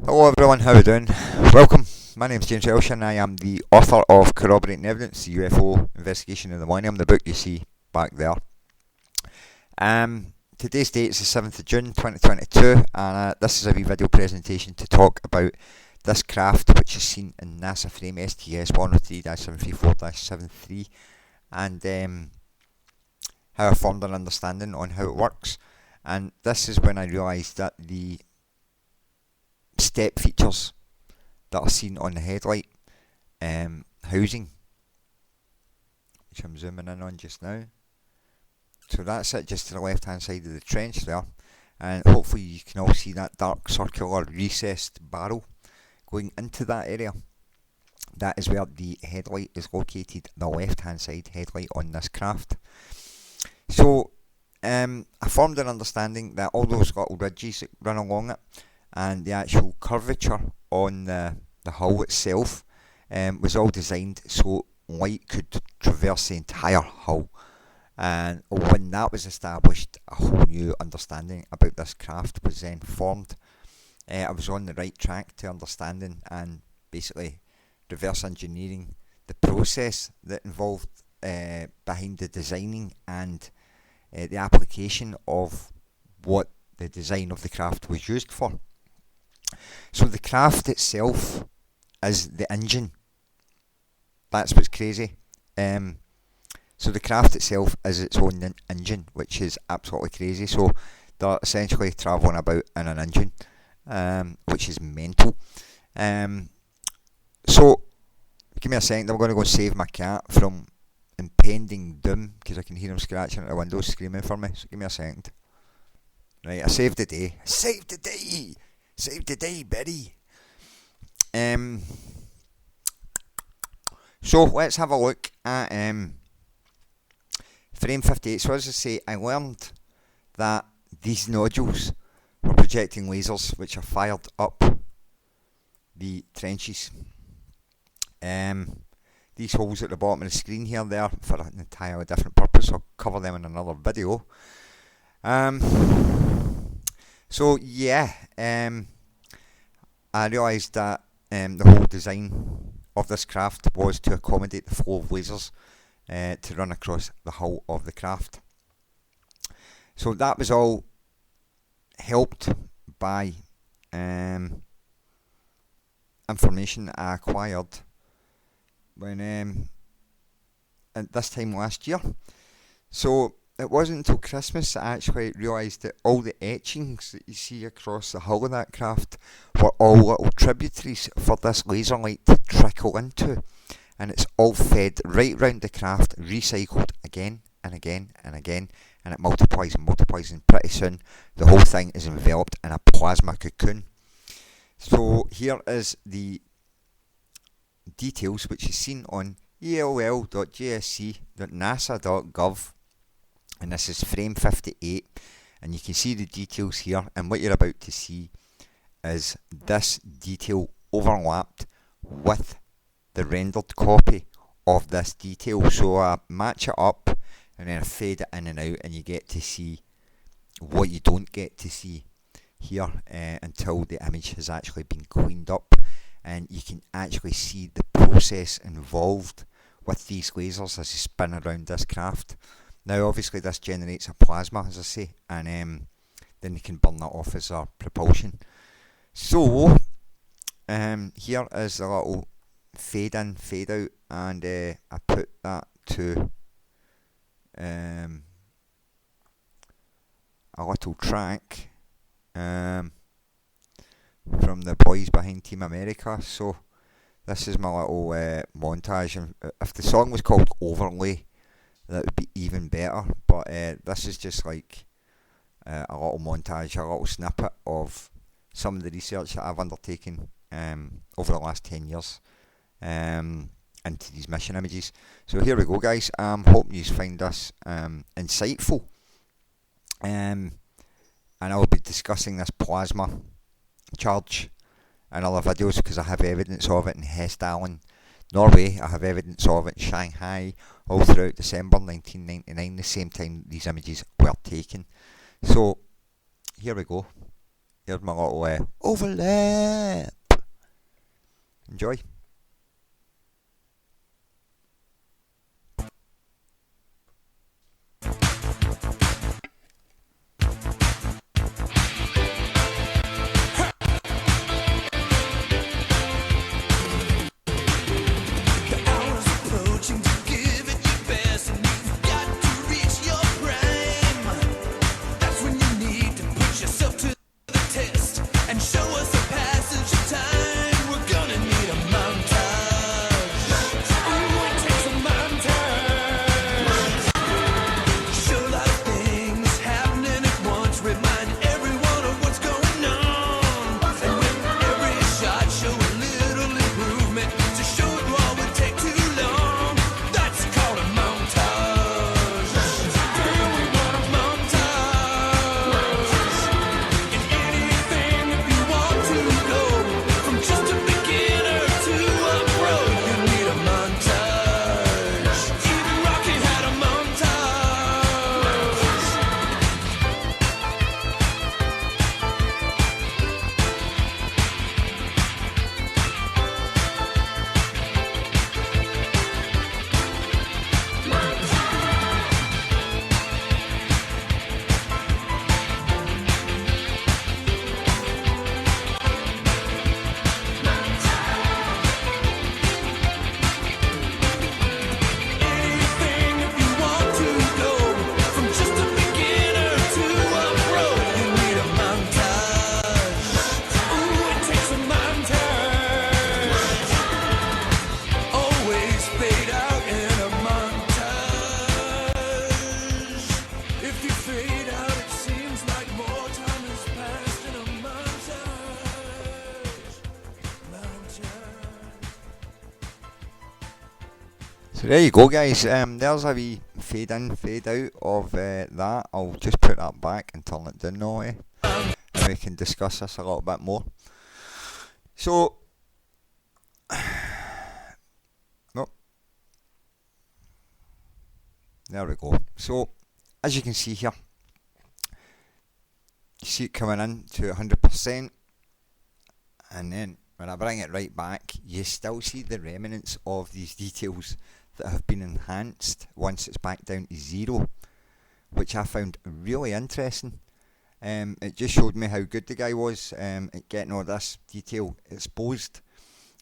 Hello everyone, how are you doing? Welcome. My name is James Welsh and I am the author of Corroborating Evidence, the UFO Investigation of the Millennium, the book you see back there. Today's date is the 7th of June 2022 and this is a wee video presentation to talk about this craft which is seen in NASA frame STS-103-734-73 and how I formed an understanding on how it works. And this is when I realised that the step features that are seen on the headlight housing, which I'm zooming in on just now. So that's it, just to the left hand side of the trench there, and hopefully you can all see that dark circular recessed barrel going into that area. That is where the headlight is located, the left hand side headlight on this craft. So I formed an understanding that all those little ridges that run along it and the actual curvature on the hull itself was all designed so light could traverse the entire hull. And when that was established, a whole new understanding about this craft was then formed. I was on the right track to understanding and basically reverse engineering the process that involved behind the designing and the application of what the design of the craft was used for. So the craft itself is the engine. That's what's crazy. So the craft itself is its own engine, which is absolutely crazy. So they're essentially travelling about in an engine, which is mental. So give me a second. I'm going to go and save my cat from impending doom because I can hear him scratching at the window, screaming for me. So give me a second. Right, I saved the day. Saved the day. Save the day, Betty. So let's have a look at frame 58. So as I say, I learned that these nodules were projecting lasers which are fired up the trenches. These holes at the bottom of the screen here, they're for an entirely different purpose. I'll cover them in another video. So yeah, I realised that the whole design of this craft was to accommodate the flow of lasers to run across the hull of the craft. So that was all helped by information that I acquired when at this time last year. So it wasn't until Christmas I actually realised that all the etchings that you see across the hull of that craft were all little tributaries for this laser light to trickle into, and it's all fed right round the craft, recycled again and again and again, and it multiplies and multiplies, and pretty soon the whole thing is enveloped in a plasma cocoon. So here is the details which is seen on ell.jsc.nasa.gov. And this is frame 58, and you can see the details here, and what you're about to see is this detail overlapped with the rendered copy of this detail. So I match it up and then I fade it in and out, and you get to see what you don't get to see here until the image has actually been cleaned up, and you can actually see the process involved with these lasers as they spin around this craft. Now obviously this generates a plasma, as I say, and then you can burn that off as a propulsion. So here is a little fade in, fade out, and I put that to a little track from the boys behind Team America. So this is my little montage, and if the song was called Overlay, that would be even better, but this is just like a little montage, a little snippet of some of the research that I've undertaken over the last 10 years into these mission images. So here we go, guys. I'm hoping you find this insightful, and I will be discussing this plasma charge in other videos because I have evidence of it in Hessdalen, Norway. I have evidence of it in Shanghai all throughout December 1999, the same time these images were taken. So here we go. Here's my little overlap. Enjoy. So there you go, guys. There's a wee fade in, fade out of that. I'll just put that back and turn it down now, and we can discuss this a little bit more. So, no, there we go. So, as you can see here, you see it coming in to 100%, and then when I bring it right back, you still see the remnants of these details that have been enhanced once it's back down to 0, which I found really interesting. It just showed me how good the guy was at getting all this detail exposed,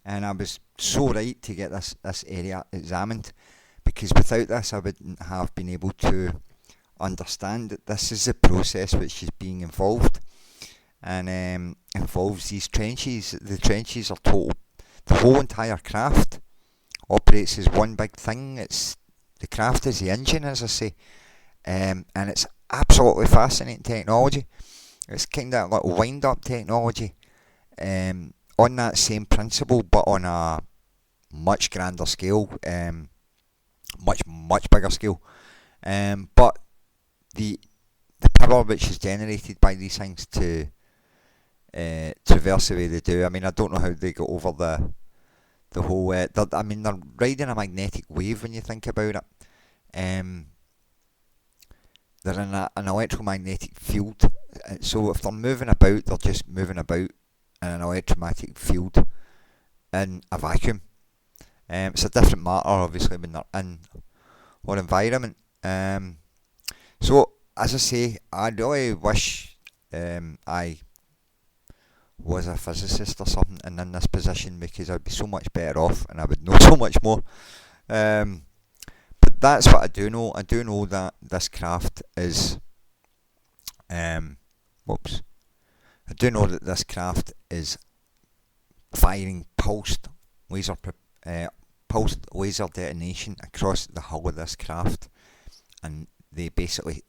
and I was so right to get this area examined, because without this I wouldn't have been able to understand that this is the process which is being involved, and involves these trenches. The trenches are total, the whole entire craft operates as one big thing. It's the craft is the engine, as I say, and it's absolutely fascinating technology. It's kind of like wind-up technology, on that same principle, but on a much grander scale, much bigger scale. But the power which is generated by these things to traverse the way they do. I mean, I don't know how they go over the whole. They're riding a magnetic wave when you think about it. They're in an electromagnetic field, so if they're moving about, they're just moving about in an electromagnetic field in a vacuum. It's a different matter, obviously, when they're in our environment. So, as I say, I really wish I was a physicist or something and in this position, because I'd be so much better off and I would know so much more. But that's what I do know. I do know that this craft is I do know that this craft is firing pulsed laser detonation across the hull of this craft, and they basically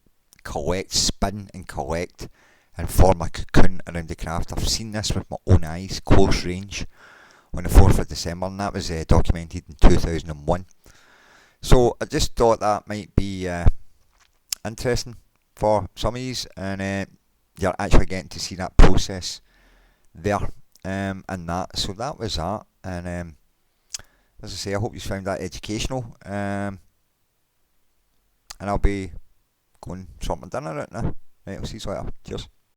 spin and collect and form a cocoon around the craft. I've seen this with my own eyes, close range, on the 4th of December, and that was documented in 2001. So I just thought that might be interesting for some of these, and you're actually getting to see that process there, and that. So that was that, and as I say, I hope you found that educational, and I'll be going sort my dinner out now. Right, I'll see you later. Cheers.